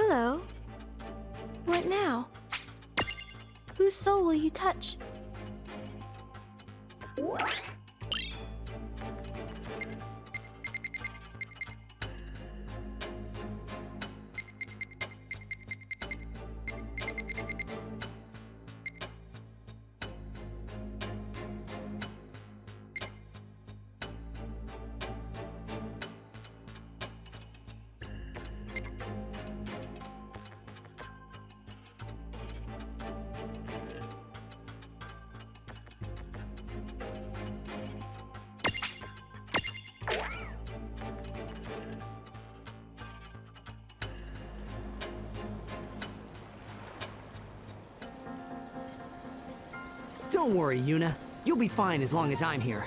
Hello. What now? Whose soul will you touch? Don't worry, Yuna. You'll be fine as long as I'm here.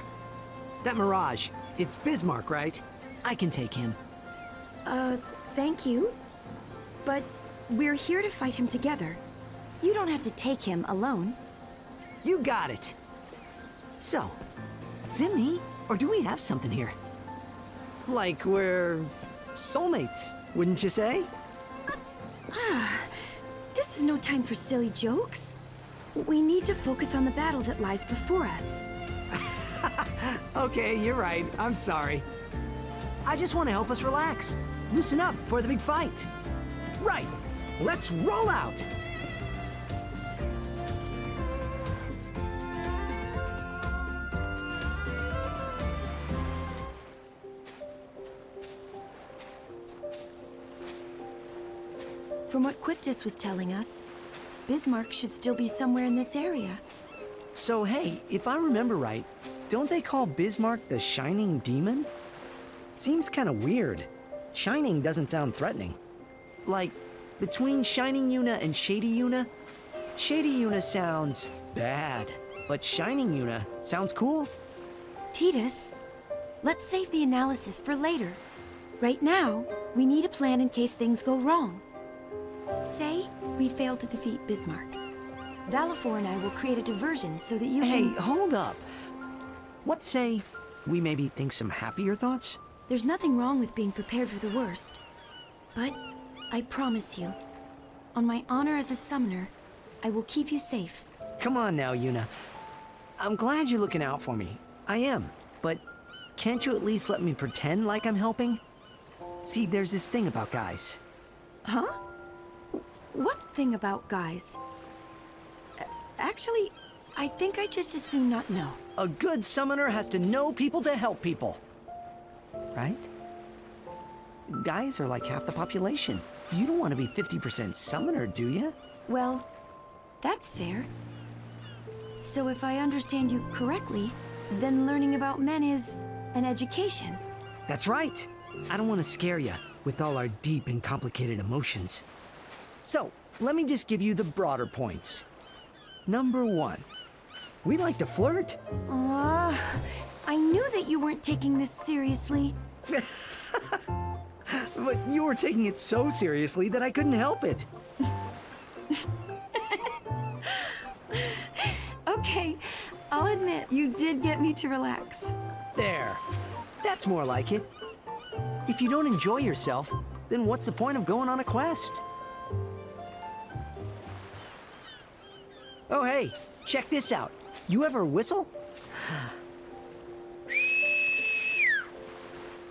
That Mirage, it's Bismarck, right? I can take him. Thank you. But we're here to fight him together. You don't have to take him alone. You got it. So, Zimni, or do we have something here? Like we're soulmates, wouldn't you say? This is no time for silly jokes. We need to focus on the battle that lies before us. Okay, you're right. I'm sorry. I just want to help us relax. Loosen up for the big fight. Right. Let's roll out. From what Quistis was telling us, Bismarck should still be somewhere in this area. So hey, if I remember right, don't they call Bismarck the Shining Demon? Seems kind of weird. Shining doesn't sound threatening. Like, between Shining Yuna and Shady Yuna, Shady Yuna sounds bad, but Shining Yuna sounds cool. Titus, let's save the analysis for later. Right now, we need a plan in case things go wrong. Say we fail to defeat Bismarck. Valifor and I will create a diversion so that you Hey, can... hold up. What say we maybe think some happier thoughts? There's nothing wrong with being prepared for the worst. But I promise you, on my honor as a summoner, I will keep you safe. Come on now, Yuna. I'm glad you're looking out for me. I am, but can't you at least let me pretend like I'm helping? See, there's this thing about guys. Huh? What thing about guys? Actually, I think I just as soon not know. A good summoner has to know people to help people. Right? Guys are like half the population. You don't want to be 50% summoner, do you? Well, that's fair. So if I understand you correctly, then learning about men is an education. That's right. I don't want to scare you with all our deep and complicated emotions. So, let me just give you the broader points. Number 1, we like to flirt. I knew that you weren't taking this seriously. But you were taking it so seriously that I couldn't help it. Okay, I'll admit you did get me to relax. There. That's more like it. If you don't enjoy yourself, then what's the point of going on a quest? Oh hey, check this out. You ever whistle?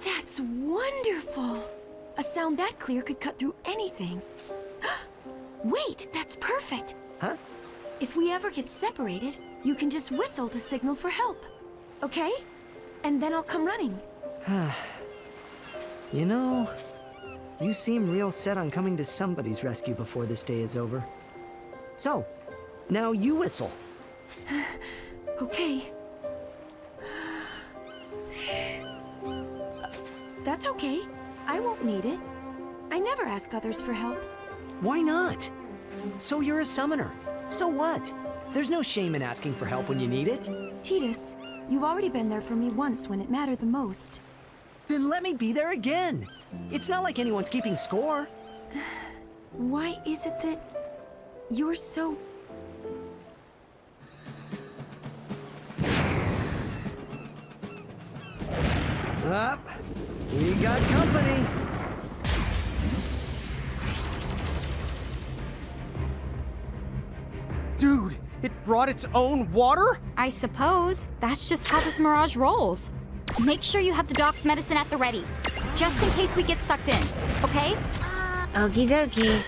That's wonderful! A sound that clear could cut through anything. Wait, that's perfect! Huh? If we ever get separated, you can just whistle to signal for help. Okay? And then I'll come running. You know, you seem real set on coming to somebody's rescue before this day is over. So, now you whistle. Okay. That's okay. I won't need it. I never ask others for help. Why not? So you're a summoner. So what? There's no shame in asking for help when you need it. Titus, you've already been there for me once when it mattered the most. Then let me be there again. It's not like anyone's keeping score. Why is it that you're so... Up. We got company. It brought its own water? I suppose that's just how this mirage rolls. Make sure you have the doc's medicine at the ready, just in case we get sucked in, okay? Okie dokie.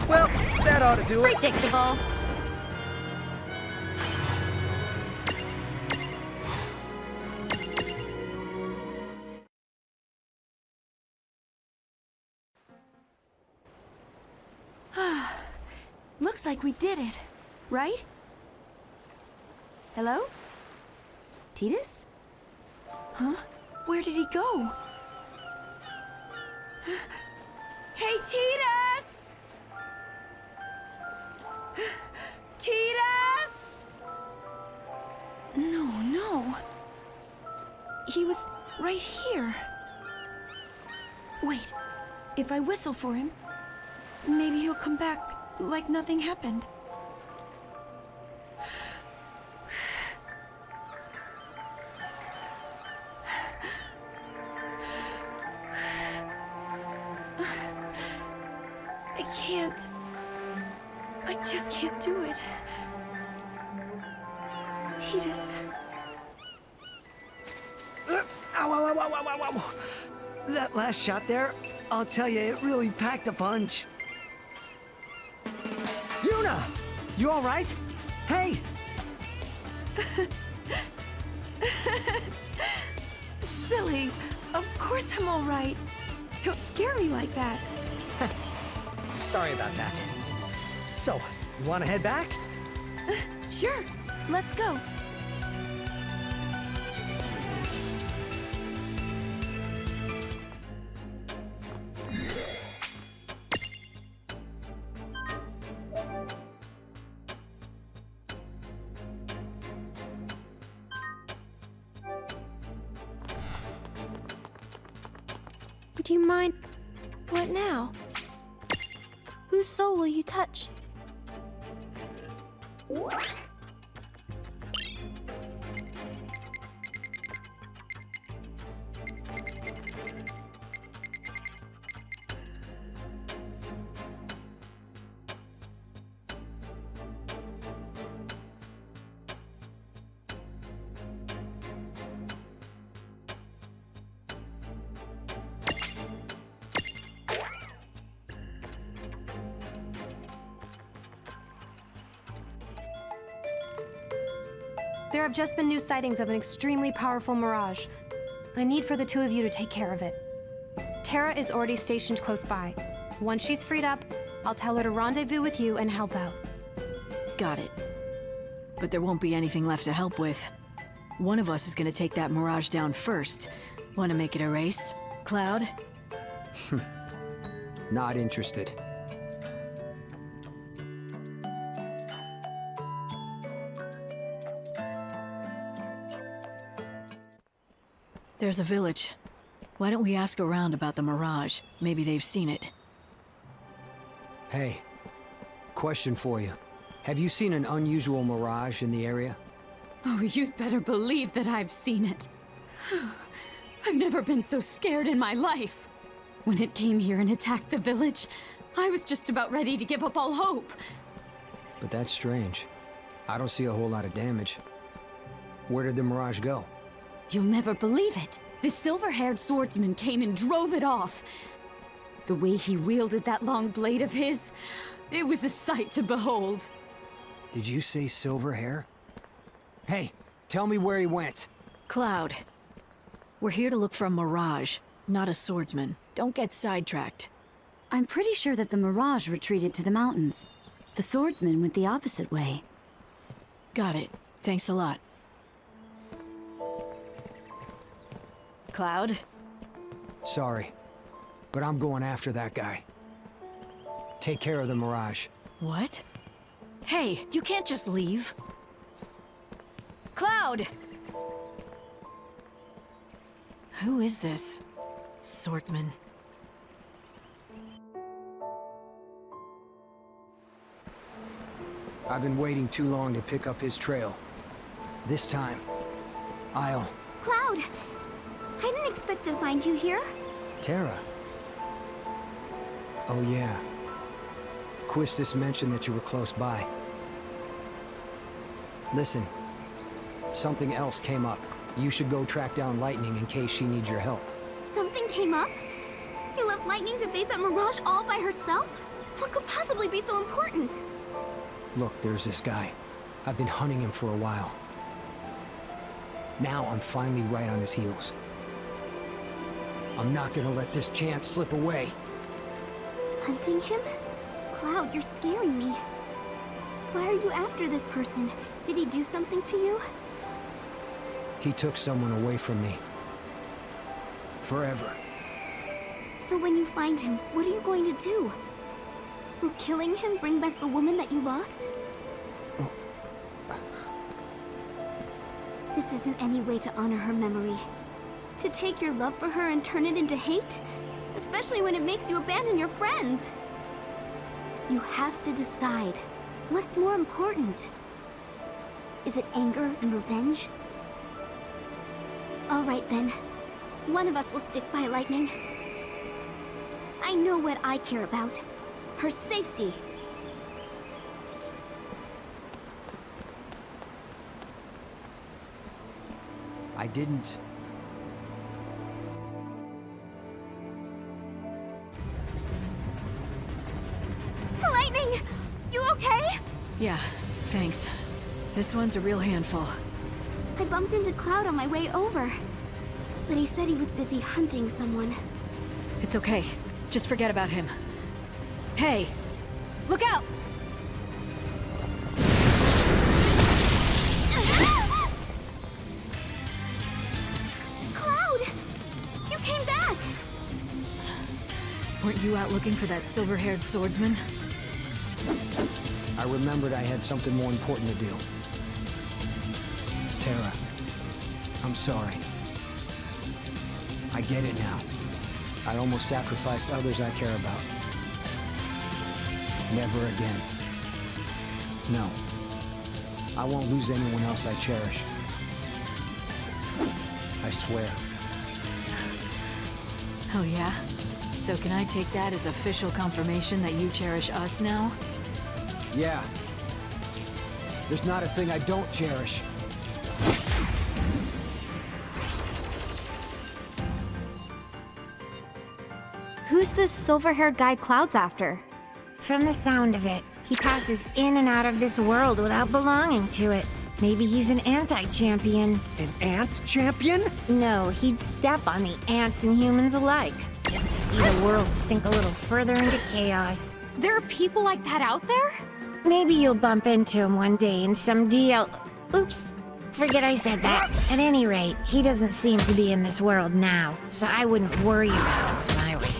Well, that ought to do it. Predictable. Looks like we did it, right? Hello? Titus? Huh? Where did he go? Hey, Titus! Titus! No. He was right here. Wait, if I whistle for him, maybe he'll come back like nothing happened. I just can't do it. Titus. Ow. That last shot there, I'll tell you, it really packed a punch. Yuna! You alright? Hey! Silly. Of course I'm alright. Don't scare me like that. Sorry about that. So, you wanna head back? Sure. Let's go. Would you mind? What now? Whose soul will you touch? There have just been new sightings of an extremely powerful mirage. I need for the two of you to take care of it. Tara is already stationed close by. Once she's freed up, I'll tell her to rendezvous with you and help out. Got it. But there won't be anything left to help with. One of us is gonna take that mirage down first. Wanna make it a race, Cloud? Not interested. There's a village. Why don't we ask around about the mirage? Maybe they've seen it. Hey, question for you. Have you seen an unusual mirage in the area? Oh, you'd better believe that I've seen it. I've never been so scared in my life. When it came here and attacked the village, I was just about ready to give up all hope. But that's strange. I don't see a whole lot of damage. Where did the mirage go? You'll never believe it. This silver-haired swordsman came and drove it off. The way he wielded that long blade of his, it was a sight to behold. Did you say silver hair? Hey, tell me where he went. Cloud. We're here to look for a mirage, not a swordsman. Don't get sidetracked. I'm pretty sure that the mirage retreated to the mountains. The swordsman went the opposite way. Got it. Thanks a lot. Cloud? Sorry, but I'm going after that guy. Take care of the mirage. What? Hey, you can't just leave. Cloud! Who is this? Swordsman. I've been waiting too long to pick up his trail. This time, I'll... Cloud! I didn't expect to find you here. Tara. Oh yeah. Quistis mentioned that you were close by. Listen, something else came up. You should go track down Lightning in case she needs your help. Something came up? You left Lightning to face that mirage all by herself? What could possibly be so important? Look, there's this guy. I've been hunting him for a while. Now I'm finally right on his heels. I'm not gonna let this chance slip away. Hunting him? Cloud, you're scaring me. Why are you after this person? Did he do something to you? He took someone away from me. Forever. So when you find him, what are you going to do? Will killing him bring back the woman that you lost? This isn't any way to honor her memory. To take your love for her and turn it into hate? Especially when it makes you abandon your friends. You have to decide. What's more important? Is it anger and revenge? All right then. One of us will stick by Lightning. I know what I care about. Her safety. I didn't... Lightning! You okay? Yeah, thanks. This one's a real handful. I bumped into Cloud on my way over. But he said he was busy hunting someone. It's okay. Just forget about him. Hey! Look out! Cloud! You came back! Weren't you out looking for that silver-haired swordsman? I remembered I had something more important to do. Tara, I'm sorry. I get it now. I almost sacrificed others I care about. Never again. No. I won't lose anyone else I cherish. I swear. Oh yeah? So can I take that as official confirmation that you cherish us now? Yeah. There's not a thing I don't cherish. Who's this silver-haired guy Cloud's after? From the sound of it, he passes in and out of this world without belonging to it. Maybe he's an anti-champion. An ant champion? No, he'd step on the ants and humans alike, just to see the world sink a little further into chaos. There are people like that out there? Maybe you'll bump into him one day in some DL... Oops, forget I said that. At any rate, he doesn't seem to be in this world now, so I wouldn't worry about him if I were you.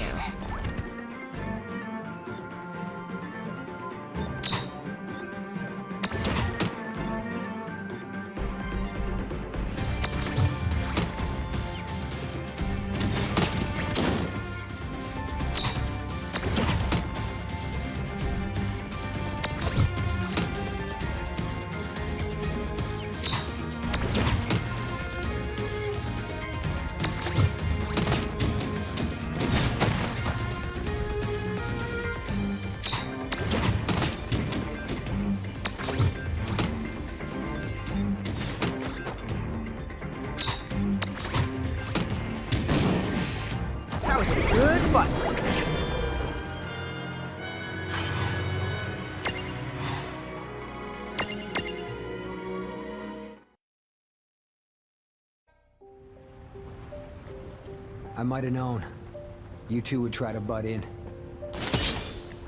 That was a good fight. I might have known. You two would try to butt in.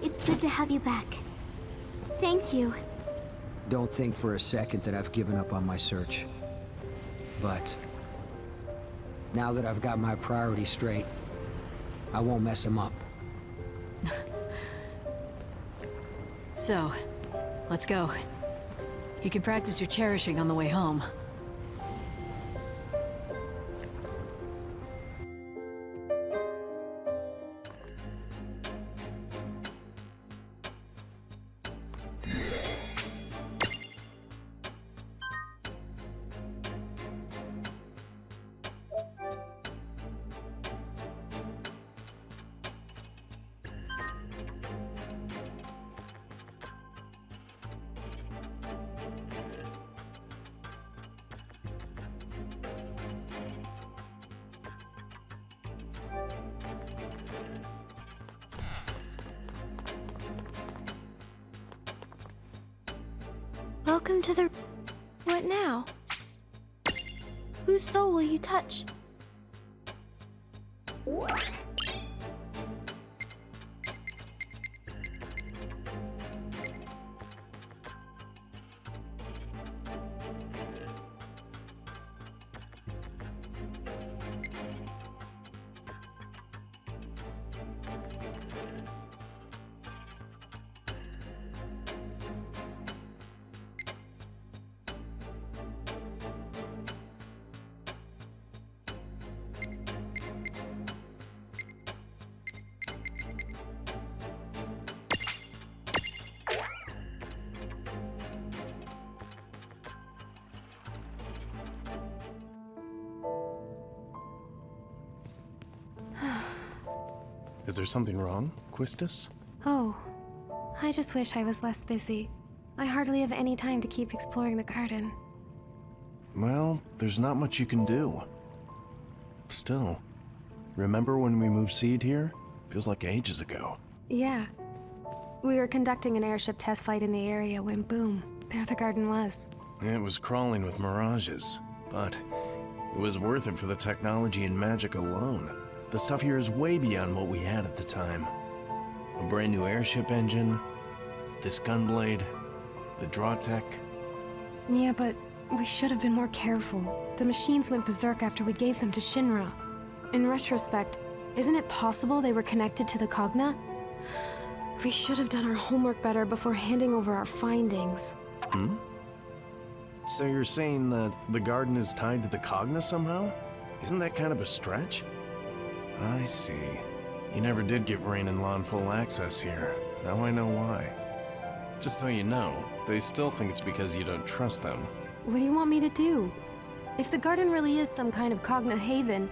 It's good to have you back. Thank you. Don't think for a second that I've given up on my search. But now that I've got my priorities straight, I won't mess them up. So, let's go. You can practice your cherishing on the way home. Welcome to the... What now? Whose soul will you touch? Is there something wrong, Quistis? Oh, I just wish I was less busy. I hardly have any time to keep exploring the garden. Well, there's not much you can do. Still, remember when we moved Seed here? Feels like ages ago. Yeah. We were conducting an airship test flight in the area when boom, there the garden was. It was crawling with mirages, but it was worth it for the technology and magic alone. The stuff here is way beyond what we had at the time. A brand new airship engine, this gunblade, the draw tech. Yeah, but we should have been more careful. The machines went berserk after we gave them to Shinra. In retrospect, isn't it possible they were connected to the Cogna? We should have done our homework better before handing over our findings. Hmm? So you're saying that the garden is tied to the Cogna somehow? Isn't that kind of a stretch? I see. You never did give Rain and Lon full access here. Now I know why. Just so you know, they still think it's because you don't trust them. What do you want me to do? If the garden really is some kind of Cogna haven...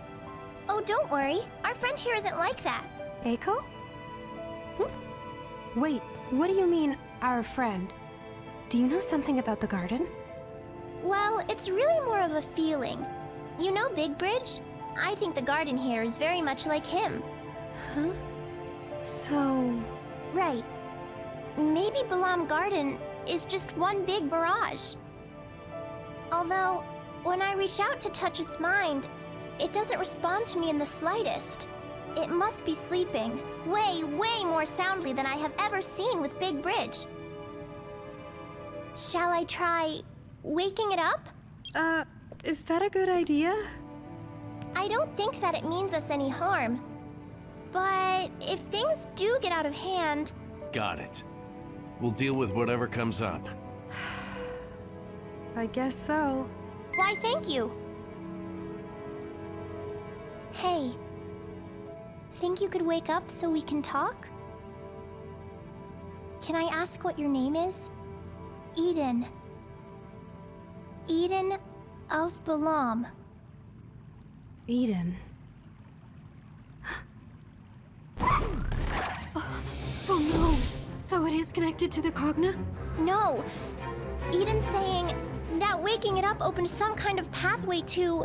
Oh, don't worry. Our friend here isn't like that. Eiko? Wait, what do you mean, our friend? Do you know something about the garden? Well, it's really more of a feeling. You know Big Bridge? I think the garden here is very much like him. Huh? So... Right. Maybe Balam Garden is just one big mirage. Although, when I reach out to touch its mind, it doesn't respond to me in the slightest. It must be sleeping, way, way more soundly than I have ever seen with Big Bridge. Shall I try waking it up? Is that a good idea? I don't think that it means us any harm. But if things do get out of hand... Got it. We'll deal with whatever comes up. I guess so. Why, thank you. Hey. Think you could wake up so we can talk? Can I ask what your name is? Eden. Eden of Balam. Eden. Oh no! So it is connected to the Cogna? No. Eden's saying that waking it up opens some kind of pathway to...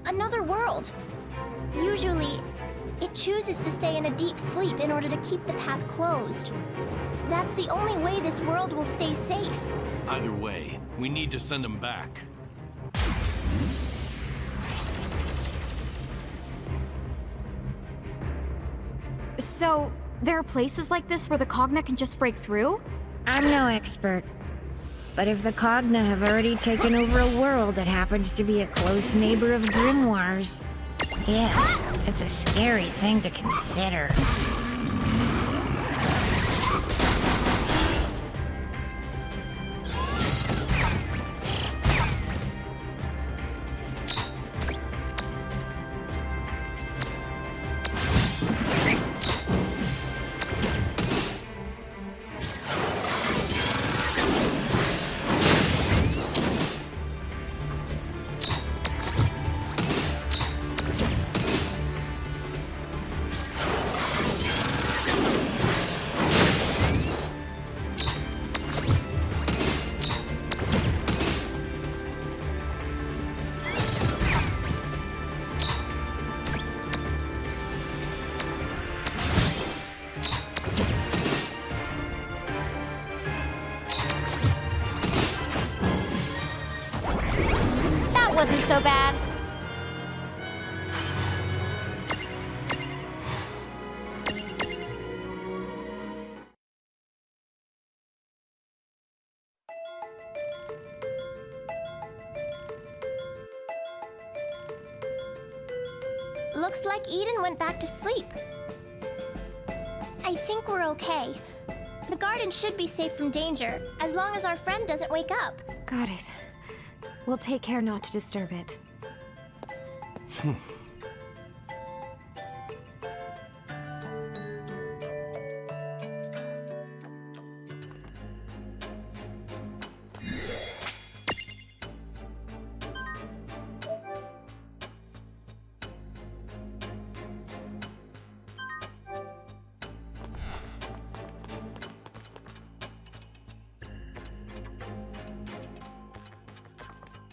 another world. Usually, it chooses to stay in a deep sleep in order to keep the path closed. That's the only way this world will stay safe. Either way, we need to send them back. So, there are places like this where the Cogna can just break through? I'm no expert. But if the Cogna have already taken over a world that happens to be a close neighbor of Grimoire's, yeah, it's a scary thing to consider. Wasn't so bad. Looks like Eden went back to sleep. I think we're okay. The garden should be safe from danger, as long as our friend doesn't wake up. Got it. We'll take care not to disturb it.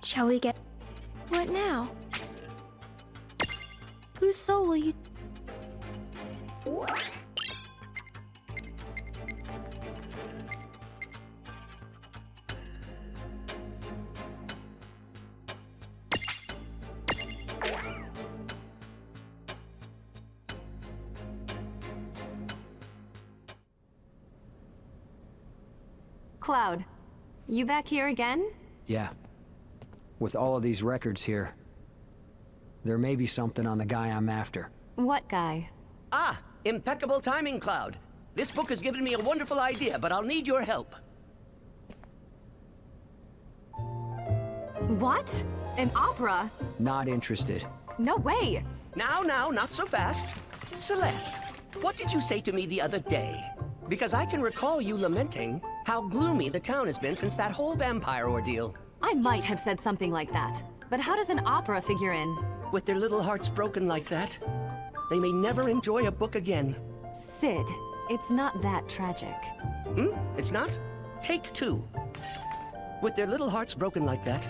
Shall we get... What now? Whose soul will you... Cloud, you back here again? Yeah. With all of these records here, there may be something on the guy I'm after. What guy? Ah, impeccable timing, Cloud. This book has given me a wonderful idea, but I'll need your help. What? An opera? Not interested. No way! Now, not so fast. Celeste, what did you say to me the other day? Because I can recall you lamenting how gloomy the town has been since that whole vampire ordeal. I might have said something like that. But how does an opera figure in? With their little hearts broken like that, they may never enjoy a book again. Sid, it's not that tragic. It's not? Take 2. With their little hearts broken like that,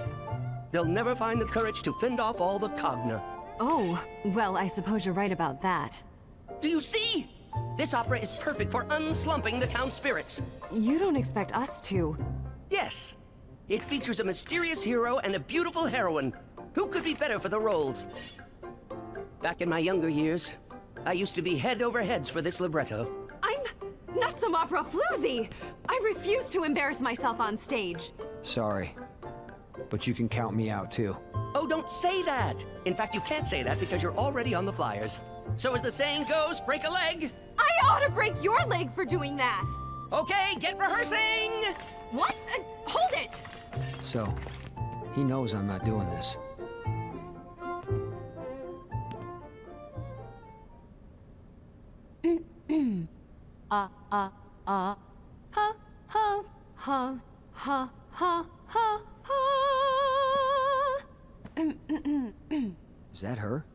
they'll never find the courage to fend off all the Cogna. Oh, well, I suppose you're right about that. Do you see? This opera is perfect for unslumping the town spirits. You don't expect us to. Yes. It features a mysterious hero and a beautiful heroine. Who could be better for the roles? Back in my younger years, I used to be head over heads for this libretto. I'm not some opera floozy! I refuse to embarrass myself on stage. Sorry. But you can count me out, too. Oh, don't say that! In fact, you can't say that because you're already on the flyers. So as the saying goes, break a leg! I ought to break your leg for doing that! Okay, get rehearsing! What? Hold it! So, he knows I'm not doing this. Ha, ha, ha, ha, ha, ha, ha. Is that her?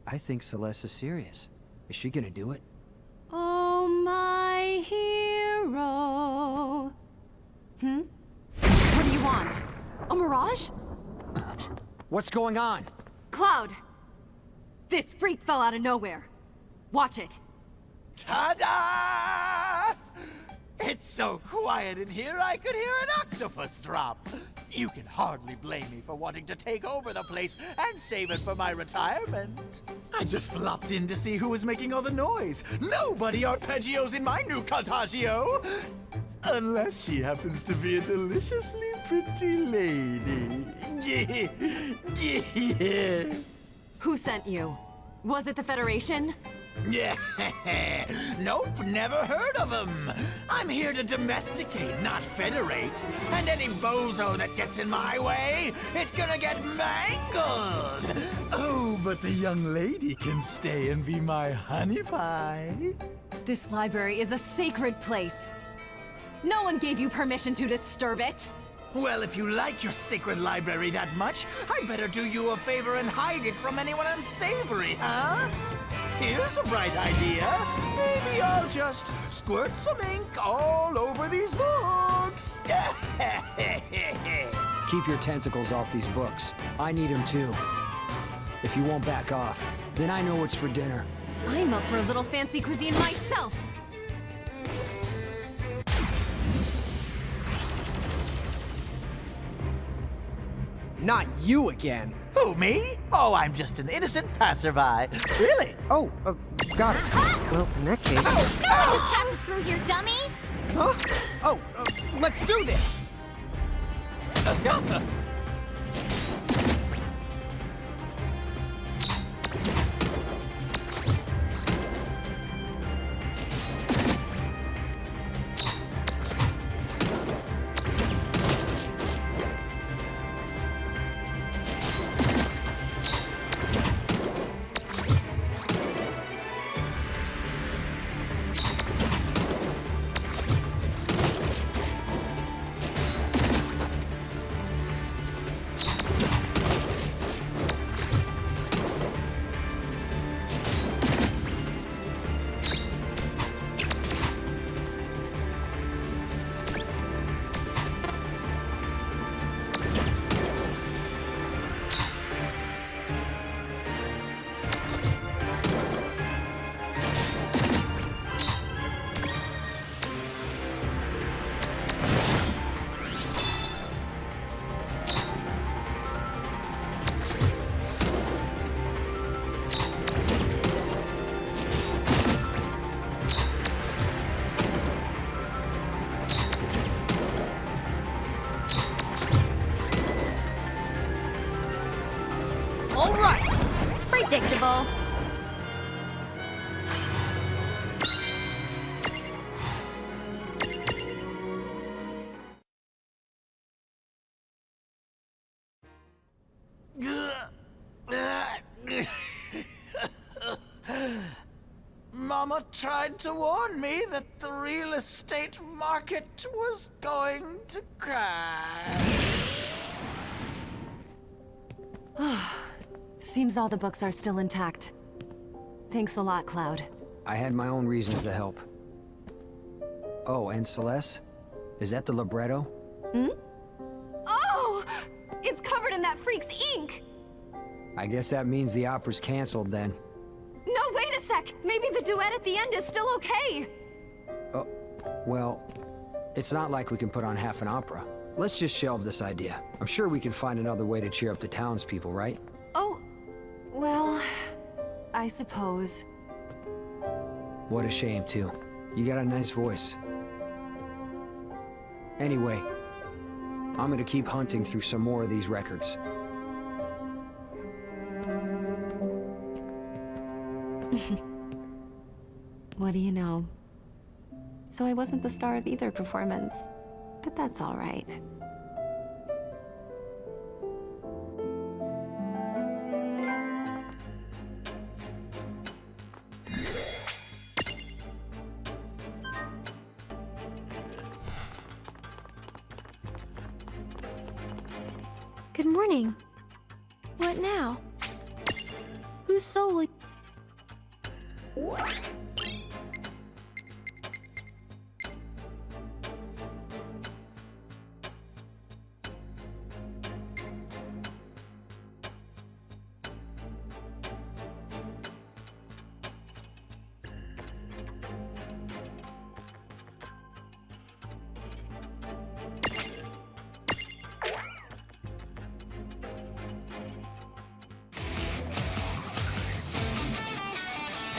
I think Celeste is serious. Is she gonna do it? Oh, my hero. What do you want? A mirage? What's going on? Cloud! This freak fell out of nowhere. Watch it. Ta-da! It's so quiet in here, I could hear an octopus drop. You can hardly blame me for wanting to take over the place and save it for my retirement. I just flopped in to see who was making all the noise. Nobody arpeggios in my new Cartaggio. Unless she happens to be a deliciously pretty lady. Who sent you? Was it the Federation? Yeah, nope, never heard of him. I'm here to domesticate, not federate. And any bozo that gets in my way is gonna get mangled. Oh, but the young lady can stay and be my honey pie. This library is a sacred place. No one gave you permission to disturb it. Well, if you like your sacred library that much, I'd better do you a favor and hide it from anyone unsavory, huh? Here's a bright idea. Maybe I'll just squirt some ink all over these books. Keep your tentacles off these books. I need them too. If you won't back off, then I know what's for dinner. I'm up for a little fancy cuisine myself. Not you again. Who, me? Oh, I'm just an innocent passerby. Really? Oh, got it. Well, in that case... Just passes through here, dummy! Huh? Oh, let's do this! All right. Predictable. Mama? What tried to warn me that the real estate market was going to crash. Seems all the books are still intact. Thanks a lot, Cloud. I had my own reasons to help. Oh, and Celeste? Is that the libretto? Hmm? Oh! It's covered in that freak's ink! I guess that means the opera's canceled then. No, wait a sec! Maybe the duet at the end is still okay! Oh, well, it's not like we can put on half an opera. Let's just shelve this idea. I'm sure we can find another way to cheer up the townspeople, right? Oh, well, I suppose. What a shame, too. You got a nice voice. Anyway, I'm gonna keep hunting through some more of these records. What do you know? So I wasn't the star of either performance, but that's all right. Good morning. What now? Whose soul will...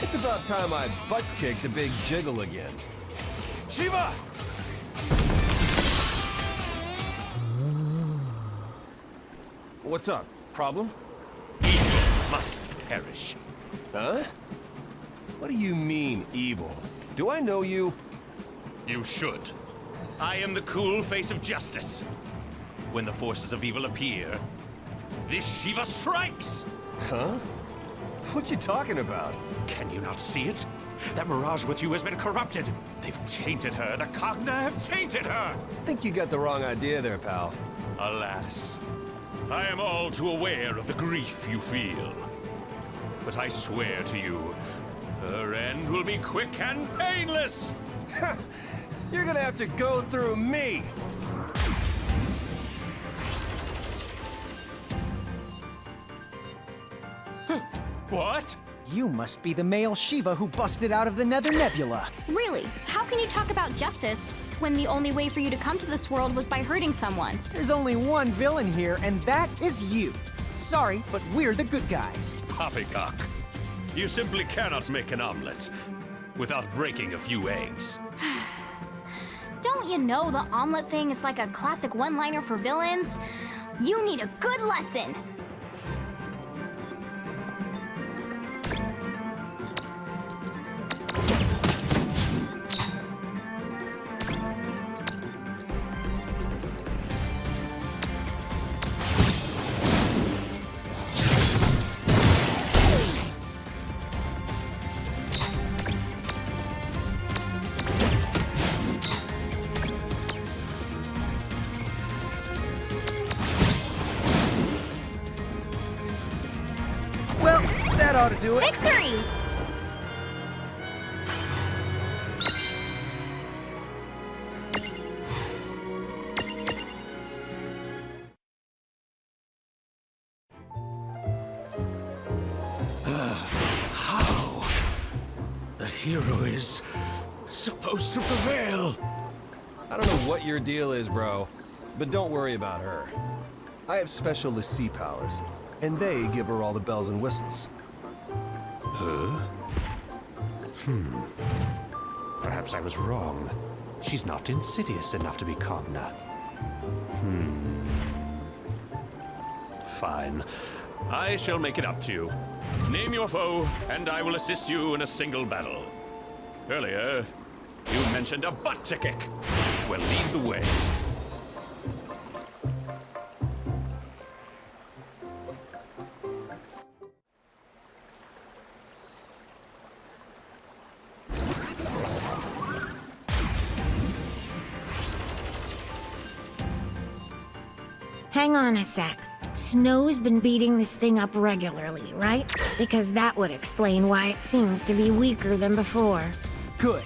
It's about time I butt-kicked the big jiggle again. Shiva! What's up? Problem? Evil must perish. Huh? What do you mean, evil? Do I know you? You should. I am the cool face of justice. When the forces of evil appear, this Shiva strikes! Huh? What you talking about? Can you not see it? That mirage with you has been corrupted. They've tainted her. The Cogna have tainted her. Think you got the wrong idea there, pal. Alas, I am all too aware of the grief you feel. But I swear to you, her end will be quick and painless. You're gonna have to go through me. What? You must be the male Shiva who busted out of the Nether Nebula. Really? How can you talk about justice when the only way for you to come to this world was by hurting someone? There's only one villain here, and that is you. Sorry, but we're the good guys. Poppycock, you simply cannot make an omelet without breaking a few eggs. Don't you know the omelet thing is like a classic one-liner for villains? You need a good lesson. Well, that ought to do it. Victory! How? The hero is supposed to prevail. I don't know what your deal is, bro, but don't worry about her. I have special Lassie powers, and they give her all the bells and whistles. Huh? Perhaps I was wrong. She's not insidious enough to be Cogna. Fine. I shall make it up to you. Name your foe, and I will assist you in a single battle. Earlier, you mentioned a butt-to-kick. Well, lead the way. Hang on a sec. Snow's been beating this thing up regularly, right? Because that would explain why it seems to be weaker than before. Good.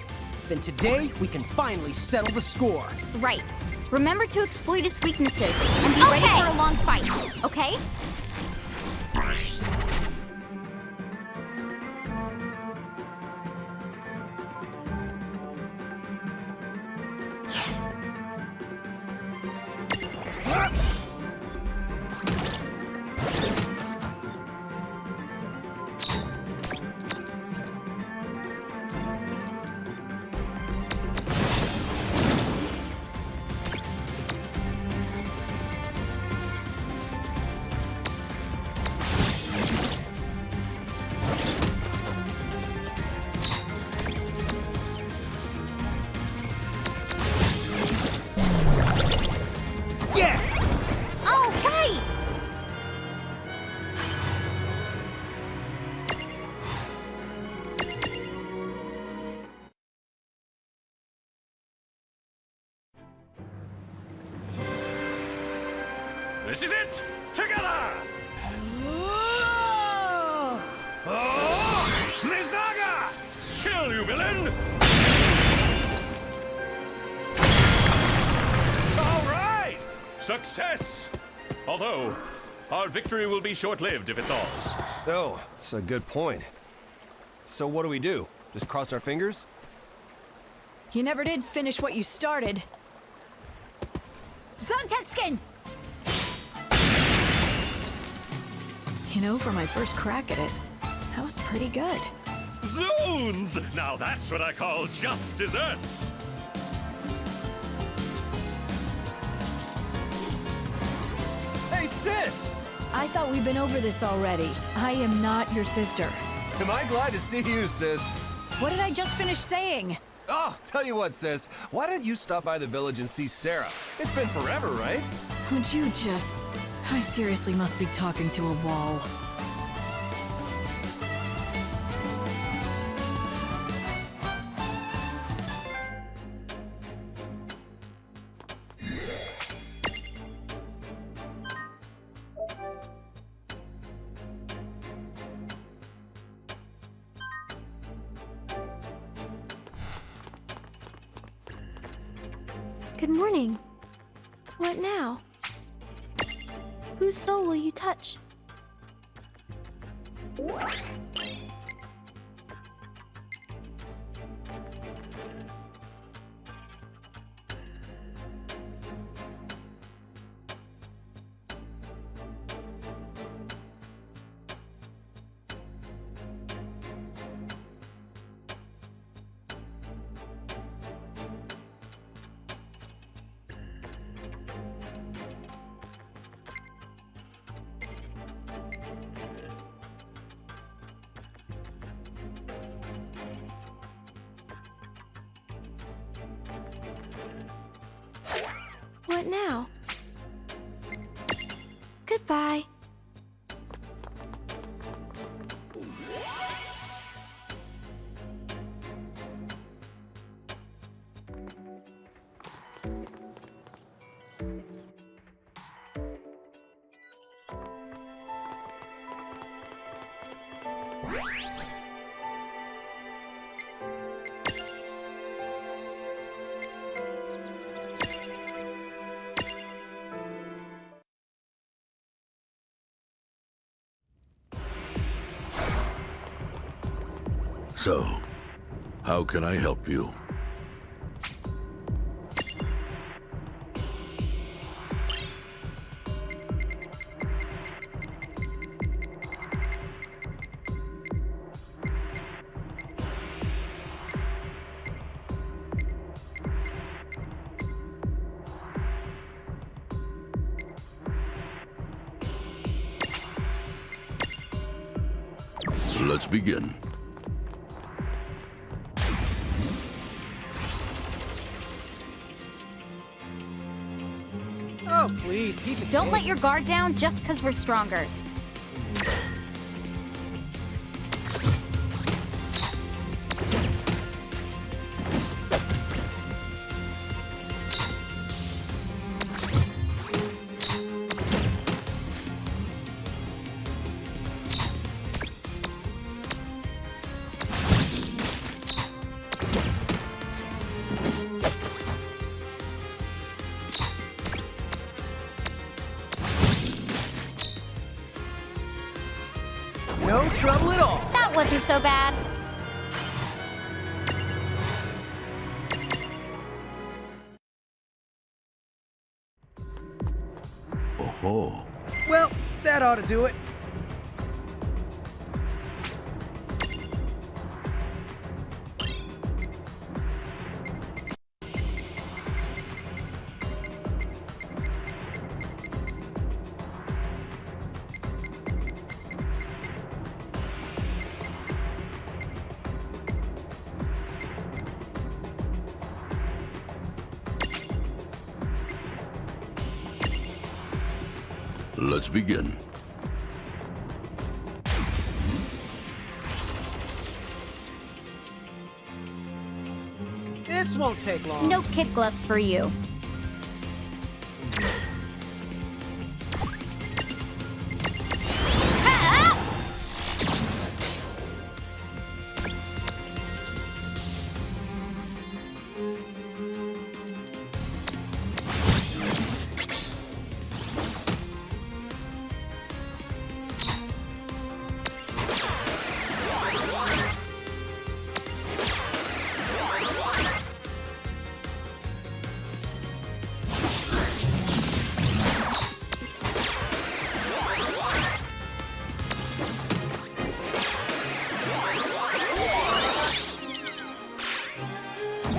Then today, we can finally settle the score. Right. Remember to exploit its weaknesses and be ready for a long fight, okay? This is it! Together! Mizaga! Chill, you villain! All right! Success! Although, our victory will be short-lived if it thaws. Oh, that's a good point. So what do? Just cross our fingers? You never did finish what you started. Zontetskin! You know, for my first crack at it, that was pretty good. Zoons! Now that's what I call just desserts! Hey, sis! I thought we'd been over this already. I am not your sister. Am I glad to see you, sis? What did I just finish saying? Oh, tell you what, sis. Why don't you stop by the village and see Sarah? It's been forever, right? Would you just... I seriously must be talking to a wall. Good morning. What now? Whose soul will you touch? What now? Goodbye. So, how can I help you? Let's begin. Oh, please, piece of Don't cake. let your guard down just because we're stronger. No trouble at all. That wasn't so bad. Oh. Well, that ought to do it. Let's begin. This won't take long. No kid gloves for you.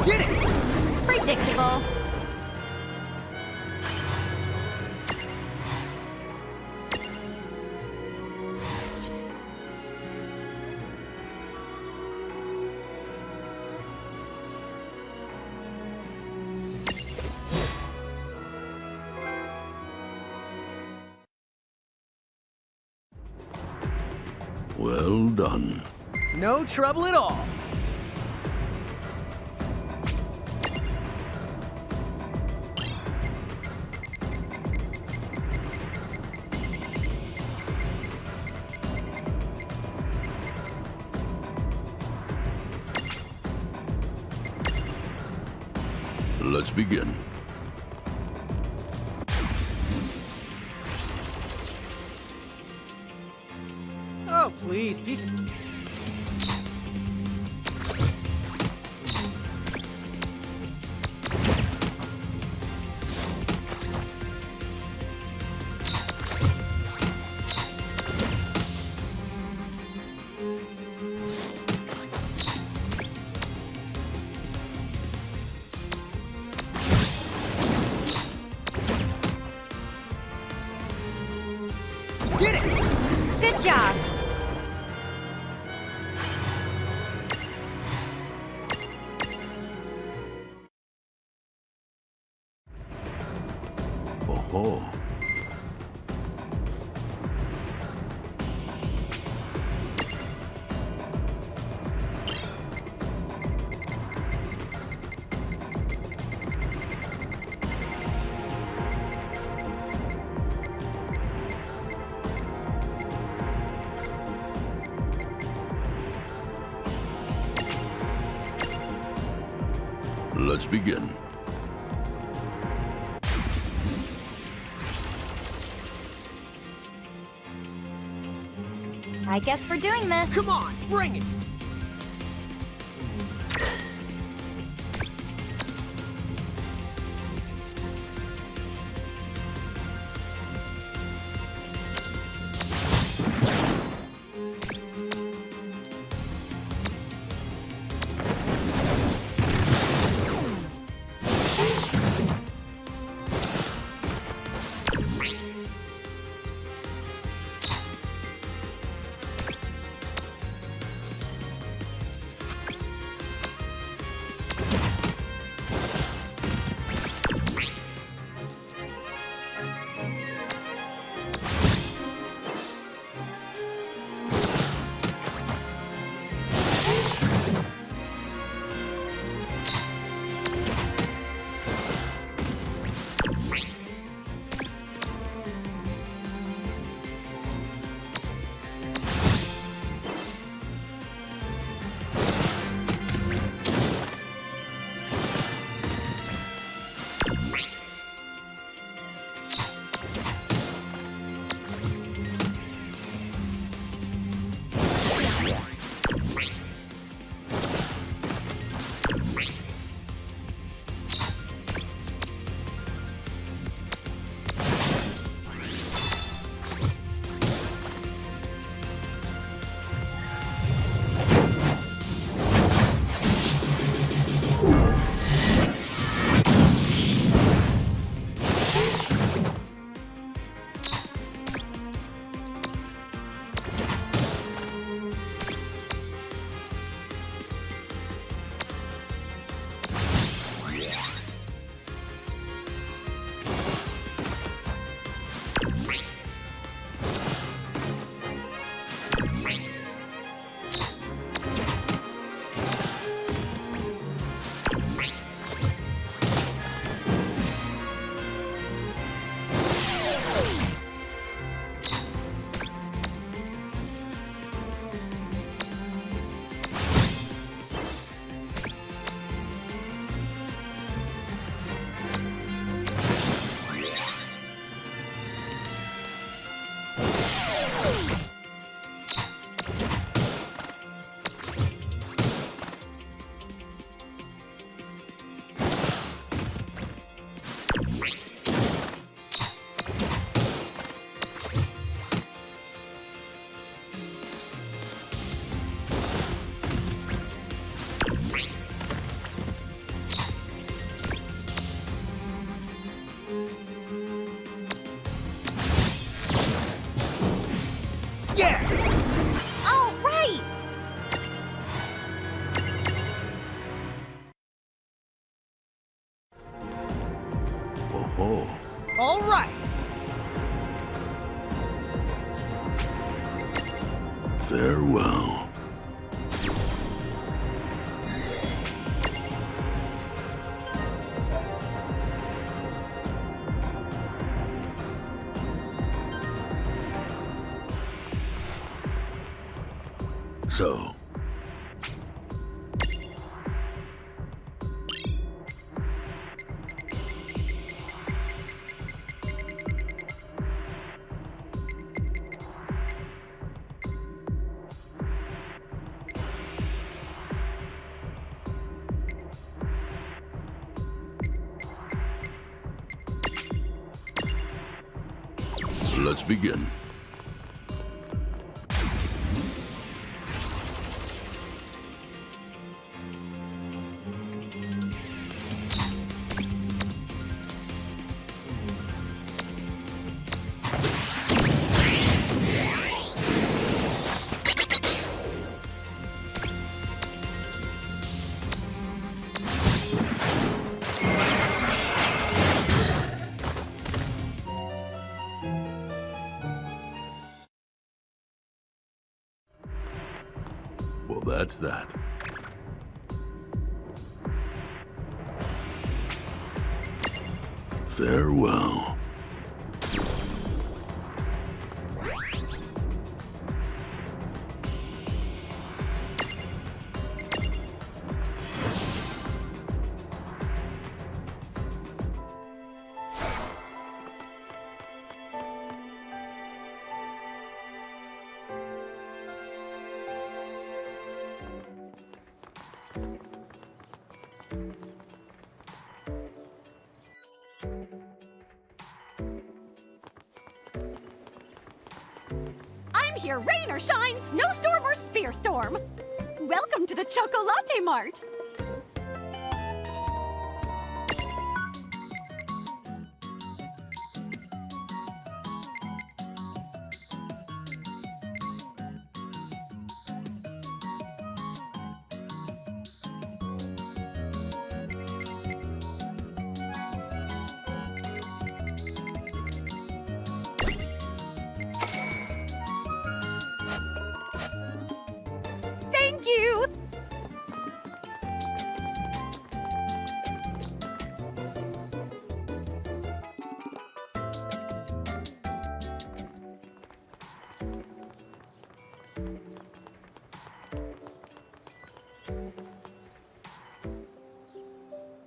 Did it! Predictable. Well done. No trouble at all. Let's begin. Oh, please, piece. Did it! Good job. Oh. Let's begin. I guess we're doing this. Come on, bring it! Farewell. So, let's begin. Well, that's that. Farewell. I'm here, rain or shine, snowstorm or spear storm. Welcome to the Chocolate Mart. Thank you!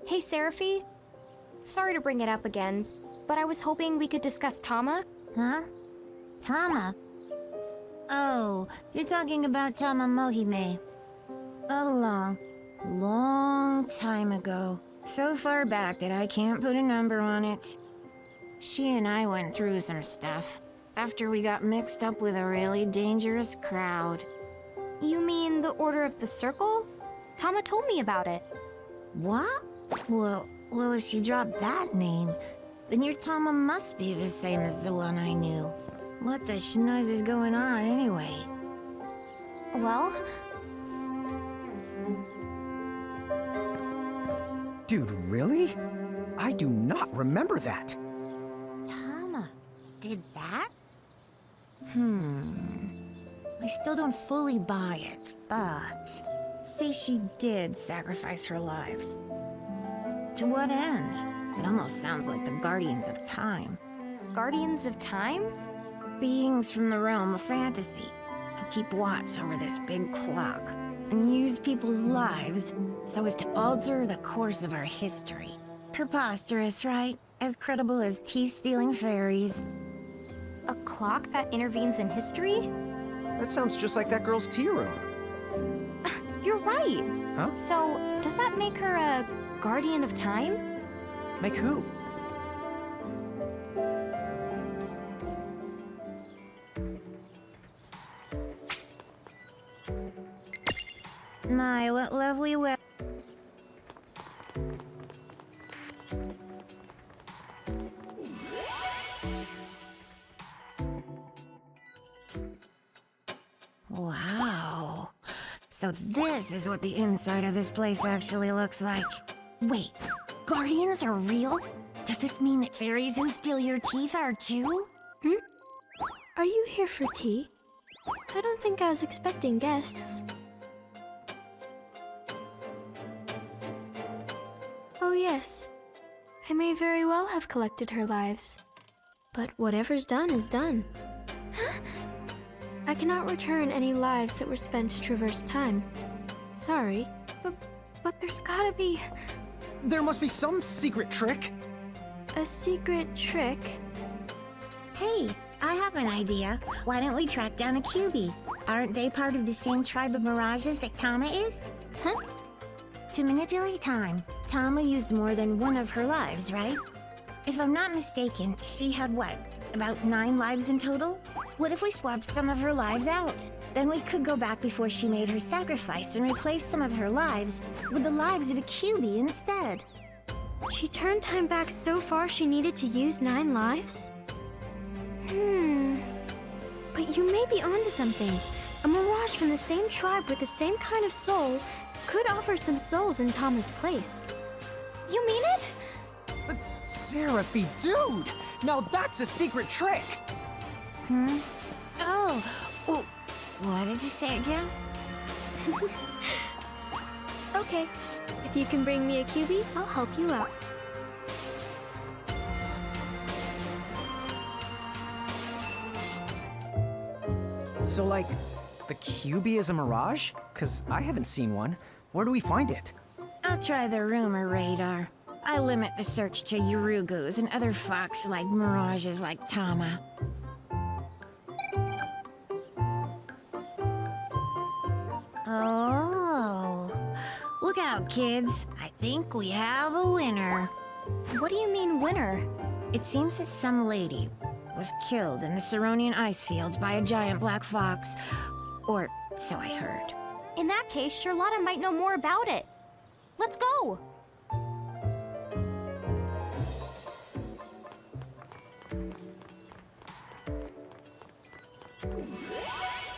Hey, Seraphy. Sorry to bring it up again, but I was hoping we could discuss Tama. Huh? Tama? Oh, you're talking about Tama Mohime. A long time ago. So far back that I can't put a number on it. She and I went through some stuff after we got mixed up with a really dangerous crowd. You mean the Order of the Circle? Tama told me about it. What? Well, if she dropped that name, then your Tama must be the same as the one I knew. What the schnoz is going on anyway? Well... Dude, really? I do not remember that. Tama did that? I still don't fully buy it, but... say she did sacrifice her lives. To what end? It almost sounds like the Guardians of Time. Guardians of Time? Beings from the realm of fantasy, who keep watch over this big clock, and use people's lives so as to alter the course of our history. Preposterous, right? As credible as teeth-stealing fairies. A clock that intervenes in history? That sounds just like that girl's tea room. You're right. Huh? So, does that make her a Guardian of Time? Make who? My, what lovely web. Wow. So this is what the inside of this place actually looks like. Wait, Guardians are real? Does this mean that fairies who steal your teeth are too? Are you here for tea? I don't think I was expecting guests. Oh yes, I may very well have collected her lives. But whatever's done is done. I cannot return any lives that were spent to traverse time. Sorry, but there's gotta be... There must be some secret trick. A secret trick? Hey, I have an idea. Why don't we track down a QB? Aren't they part of the same tribe of mirages that Tama is? Huh? To manipulate time, Tama used more than one of her lives, right? If I'm not mistaken, she had what? About 9 lives in total? What if we swapped some of her lives out? Then we could go back before she made her sacrifice and replace some of her lives with the lives of a QB instead. She turned time back so far she needed to use 9 lives? But you may be onto something. A mirage from the same tribe with the same kind of soul could offer some souls in Tama's place. You mean it? Seraphy, dude! Now that's a secret trick! Oh, what did you say again? Okay, if you can bring me a QB, I'll help you out. So, like, the QB is a mirage? 'Cause I haven't seen one. Where do we find it? I'll try the rumor radar. I limit the search to Urugus and other fox-like mirages like Tama. Oh, look out, kids. I think we have a winner. What do you mean, winner? It seems that some lady was killed in the Ceronian ice fields by a giant black fox. Or so I heard. In that case, Charlotta might know more about it. Let's go!